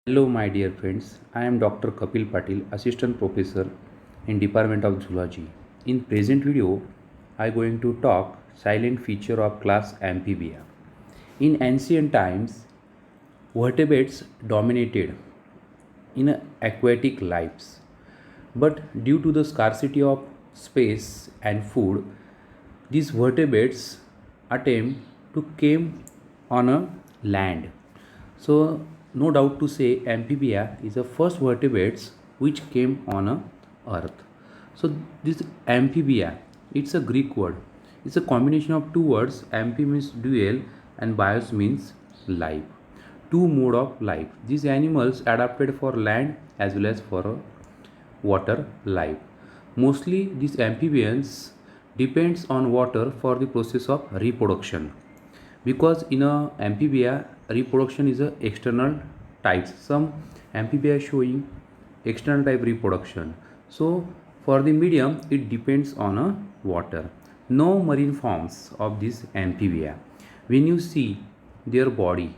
Hello, my dear friends. I am Dr. Kapil Patil, Assistant Professor in Department of Zoology. In present video, I going to talk silent feature of class Amphibia. In ancient times, vertebrates dominated in aquatic lives, but due to the scarcity of space and food, these vertebrates attempt to came on a land. So no doubt to say amphibia is the first vertebrates which came on a earth. So this amphibia, it's a Greek word. It's a combination of two words. Amphi means dual and bios means life. Two mode of life. These animals adapted for land as well as for a water life. Mostly these amphibians depends on water for the process of reproduction, because in a amphibia reproduction is a external types. Some amphibia showing external type reproduction. So for the medium it depends on a water. No marine forms of this amphibia. When you see their body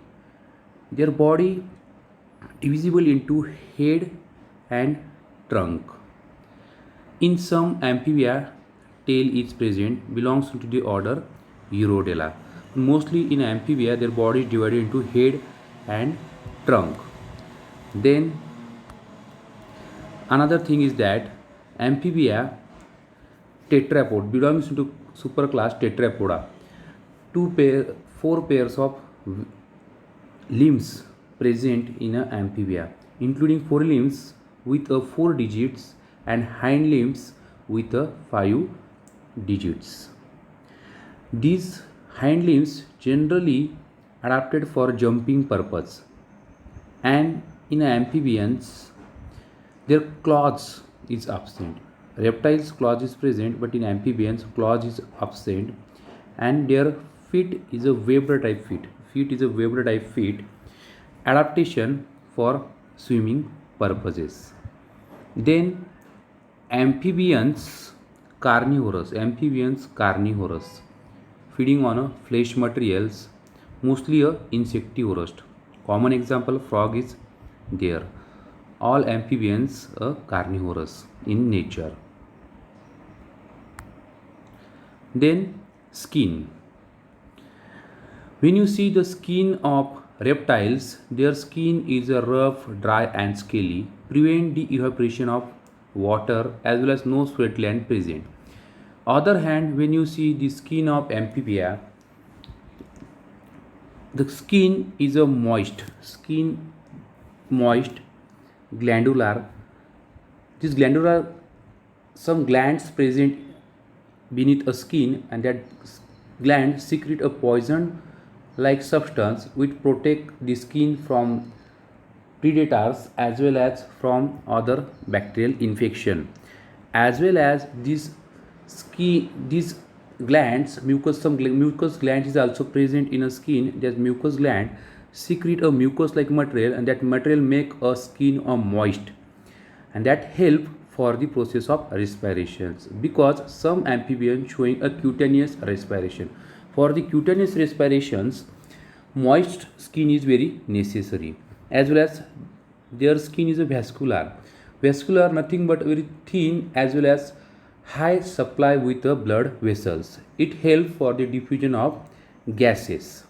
divisible into head and trunk. In some amphibia, tail is present, belongs to the order Urodela. Mostly in amphibia, their body is divided into head and trunk. Then another thing is that amphibia tetrapod belongs to superclass Tetrapoda. Four pairs of limbs present in a amphibia, including forelimbs with a 4 digits and hind limbs with a 5 digits. These hind limbs generally adapted for jumping purpose, and in amphibians their claws is absent. Reptiles claws is present, but in amphibians claws is absent, and their feet is a webbed type feet. Feet is a webbed type feet. Adaptation for swimming purposes. Then amphibians carnivorous, feeding on a flesh materials, mostly a insectivorous. Common example frog is there. All amphibians are carnivorous in nature. Then skin. When you see the skin of reptiles, their skin is a rough, dry and scaly, prevent the evaporation of water as well as no sweat gland present. Other hand, when you see the skin of amphibia, the skin is a moist, glandular. This glandular, some glands present beneath a skin, and that gland secrete a poison like substance which protect the skin from predators as well as from other bacterial infection, as well as these glands mucous gland is also present in a skin. That mucous gland secrete a mucus like material, and that material make a skin moist, and that help for the process of respirations, because some amphibians showing a cutaneous respiration. For the cutaneous respirations, moist skin is very necessary, as well as their skin is a vascular nothing but very thin, as well as high supply with the blood vessels. It helps for the diffusion of gases.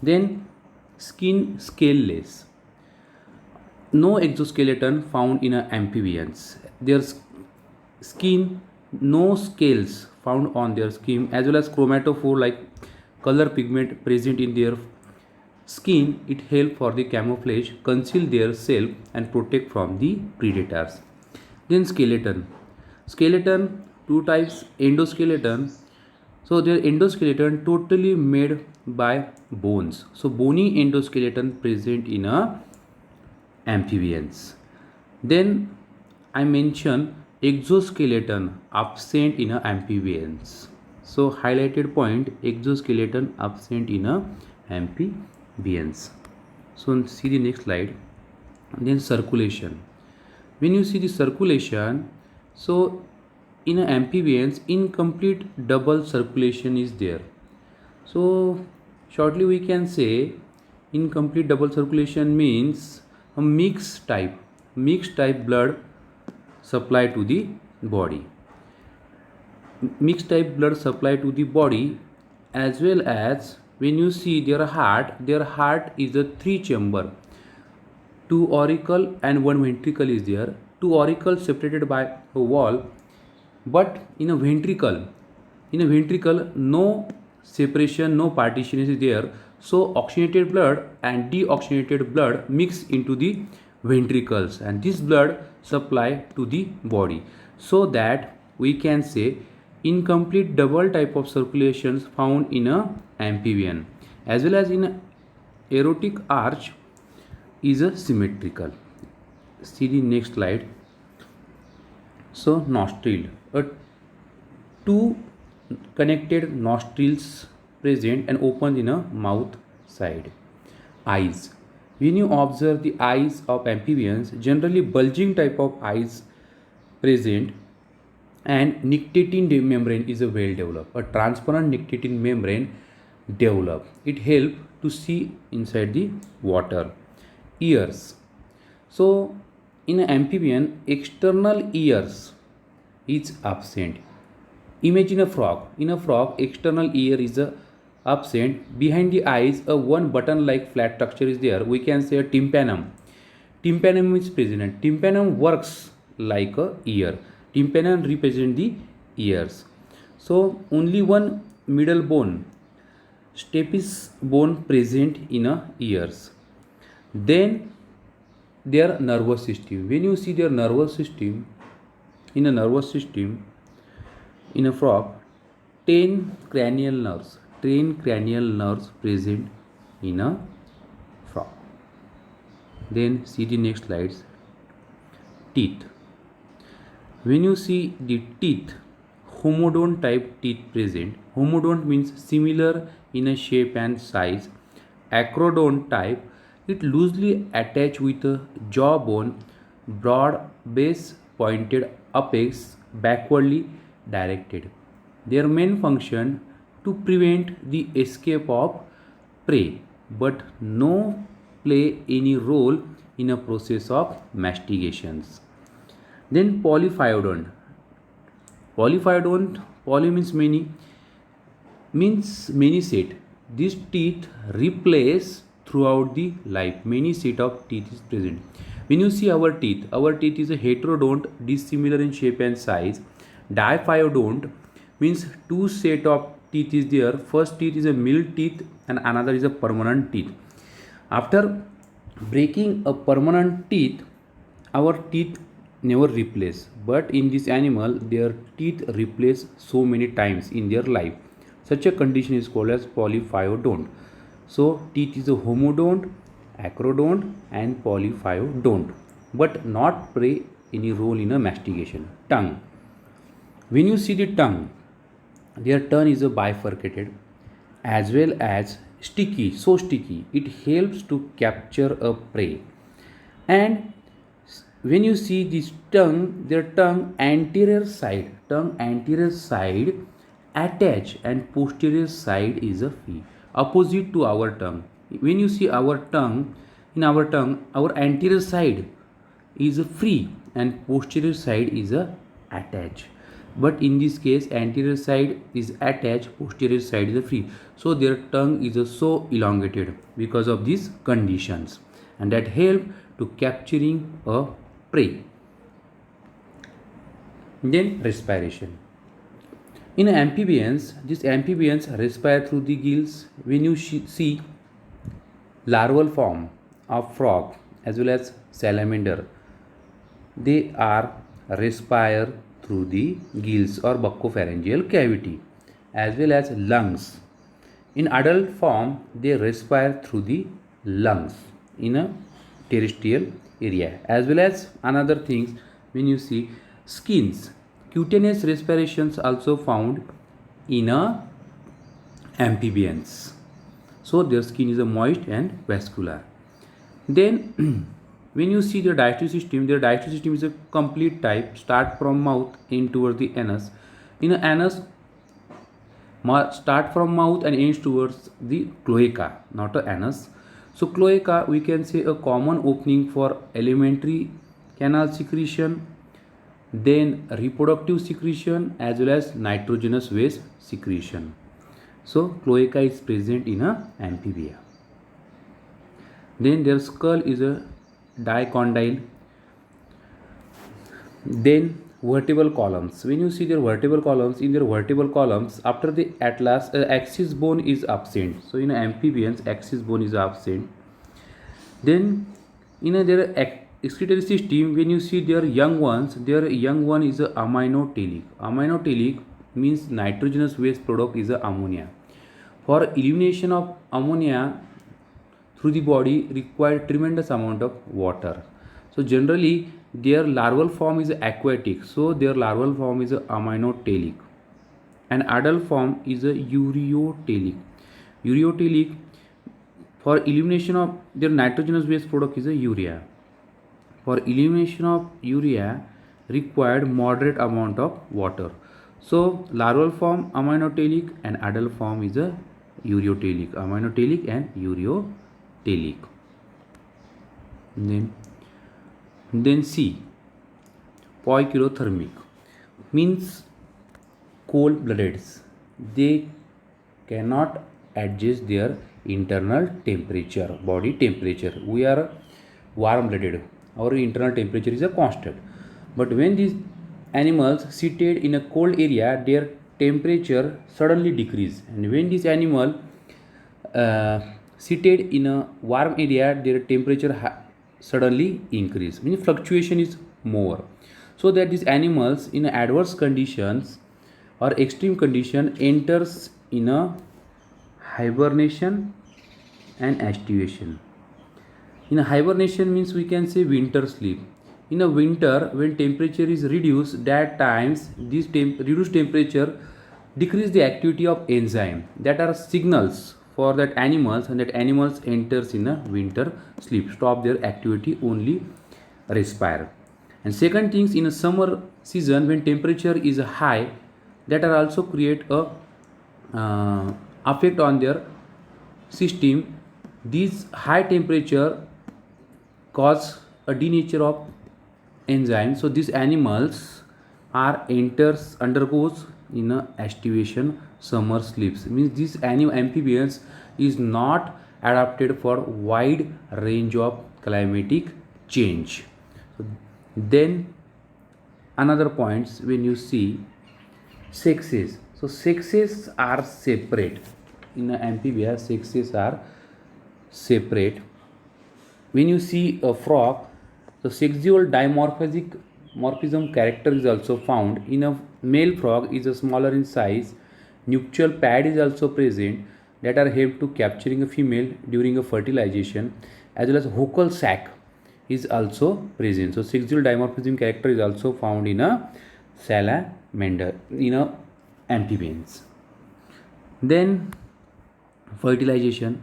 Then skin scaleless, no exoskeleton found in amphibians. Their skin, no scales found on their skin, as well as chromatophore like color pigment present in their skin. It help for the camouflage, conceal their self and protect from the predators. Then skeleton, two types endoskeleton. So their endoskeleton totally made by bones. So bony endoskeleton present in amphibians. Then I mention exoskeleton absent in amphibians. So highlighted point, exoskeleton absent in amphibians. So see the next slide. Then circulation. When you see the circulation, so in amphibians incomplete double circulation is there. So shortly we can say incomplete double circulation means a mixed type blood supply to the body. Mixed type blood supply to the body, as well as when you see their heart is a three chamber, two auricle and one ventricle is there. Two auricles separated by a wall, but in a ventricle no separation, no partition is there. So oxygenated blood and deoxygenated blood mix into the ventricles, and this blood supply to the body, so that we can say incomplete double type of circulations found in a amphibian, as well as in a aortic arch is a symmetrical. See the next slide. So nostril, a two connected nostrils present and open in a mouth side. Eyes, when you observe the eyes of amphibians, generally bulging type of eyes present, and nictitating membrane is a well developed. A transparent nictitating membrane develop. It help to see inside the water. Ears. So in an amphibian, external ears is absent. Imagine a frog. In a frog, external ear is absent. Behind the eyes, a one button-like flat structure is there. We can say a tympanum. Tympanum is present. Tympanum works like a ear. Tympanum represent the ears. So only one middle bone, stapes bone, present in a ears. Then their nervous system. When you see their nervous system, in a nervous system, in a frog, 10 cranial nerves present in a frog. Then see the next slides. Teeth. When you see the teeth, homodont type teeth present. Homodont means similar in a shape and size. Acrodont type, it loosely attached with a jawbone, broad base, pointed apex, backwardly directed. Their main function to prevent the escape of prey, but no play any role in a process of mastications. Then polyphyodont. Poly means many set. These teeth replace throughout the life. Many set of teeth is present. When you see our teeth is a heterodont, dissimilar in shape and size. Diphyodont means two set of teeth is there. First teeth is a middle teeth and another is a permanent teeth. After breaking a permanent teeth, our teeth never replace, but in this animal their teeth replace so many times in their life. Such a condition is called as polyphyodont. So teeth is a homodont, acrodont and polyphyodont, but not play any role in a mastication. Tongue. When you see the tongue, their tongue is a bifurcated as well as sticky, so sticky it helps to capture a prey. And when you see this tongue, their tongue anterior side attached and posterior side is a free, opposite to our tongue. When you see our tongue, our anterior side is a free and posterior side is a attached. But in this case, anterior side is attached, posterior side is a free. So their tongue is so elongated because of these conditions, and that help to capturing a prey. Then respiration. In amphibians, these amphibians respire through the gills. When you see larval form of frog as well as salamander, they are respire through the gills or buccopharyngeal cavity as well as lungs. In adult form, they respire through the lungs in a terrestrial area, as well as another things. When you see skins, cutaneous respirations also found in a amphibians. So their skin is a moist and vascular. Then when you see their digestive system is a complete type, start from mouth end towards the anus. In the anus, start from mouth and ends towards the cloaca, not the anus. So cloaca, we can say a common opening for alimentary canal secretion, then reproductive secretion as well as nitrogenous waste secretion. So cloaca is present in a amphibia. Then their skull is a dicondyle. Then vertebral columns, when you see their vertebral columns, in their vertebral columns after the atlas axis bone is absent. So in amphibians axis bone is absent. Then in their excretory system, when you see their young ones, their young one is a aminotelic. Aminotelic means nitrogenous waste product is a ammonia. For elimination of ammonia through the body require tremendous amount of water. So generally their larval form is aquatic, so their larval form is aminotelic, and adult form is a ureotelic. Ureotelic, for elimination of their nitrogenous waste product is a urea. For elimination of urea required moderate amount of water. So larval form aminotelic and adult form is a ureotelic. Aminotelic and ureotelic. Then C, poikilothermic, means cold-blooded. They cannot adjust their internal temperature, body temperature. We are warm-blooded. Our internal temperature is a constant. But when these animals seated in a cold area, their temperature suddenly decrease. And when this animal seated in a warm area, their temperature suddenly increase, means fluctuation is more. So that these animals in adverse conditions or extreme condition enters in a hibernation and aestivation. In a hibernation means we can say winter sleep. In a winter, when temperature is reduced, that times this reduced temperature decrease the activity of enzyme that are signals for that animals, and that animals enters in a winter sleep, stop their activity, only respire. And second things, in a summer season when temperature is high, that are also create a effect on their system. These high temperature cause a denature of enzymes, so these animals are undergoes in a aestivation, summer sleeps, means these amphibians is not adapted for wide range of climatic change. So then another points, when you see sexes, so sexes are separate in amphibia, sexes are separate. When you see a frog, the sexual dimorphism character is also found. In a male frog is a smaller in size, nuptial pad is also present that are help to capturing a female during a fertilization, as well as vocal sac is also present. So sexual dimorphism character is also found in a salamander, in a amphibians. Then fertilization,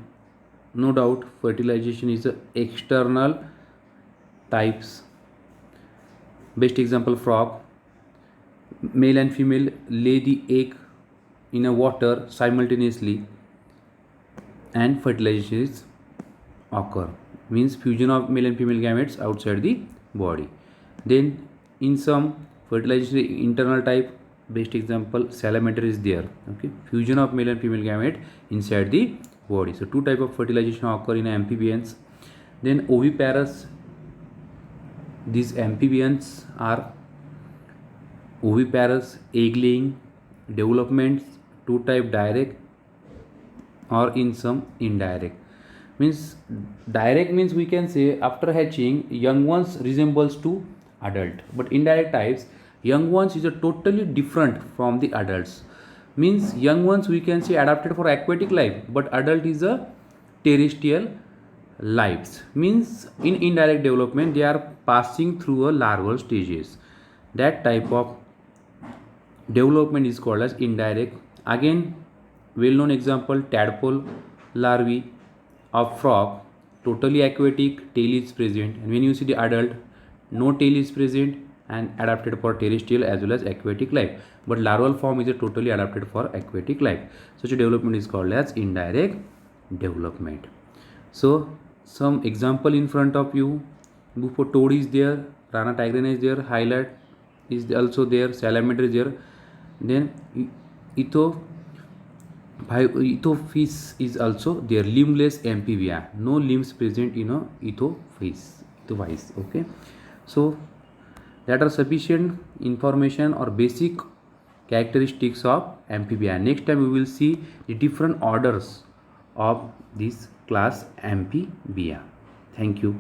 no doubt fertilization is a external types. Best example, frog, male and female lay the egg in a water simultaneously and fertilization is occur, means fusion of male and female gametes outside the body. Then in some fertilization internal type, best example salamander is there. Okay, fusion of male and female gamete inside the body. So two type of fertilization occur in amphibians. Then oviparous, these amphibians are oviparous, egg laying developments, two type direct or in some indirect. Means direct means we can say after hatching young ones resembles to adult, but indirect types young ones is a totally different from the adults. Means young ones we can say adapted for aquatic life, but adult is a terrestrial lives. Means in indirect development they are passing through a larval stages. That type of development is called as indirect. Again, well known example, tadpole larvae of frog, totally aquatic, tail is present, and when you see the adult, no tail is present and adapted for terrestrial as well as aquatic life, but larval form is a totally adapted for aquatic life. Such a development is called as indirect development. So some example in front of you. Bufo is there, Rana tigrina is there, Hylat is also there, Salamander is there. Then Etho Ethofish is also there, limbless amphibia, no limbs present in a Ethofish. Okay, so that are sufficient information or basic characteristics of amphibia. Next time we will see the different orders of this class amphibia. Thank you.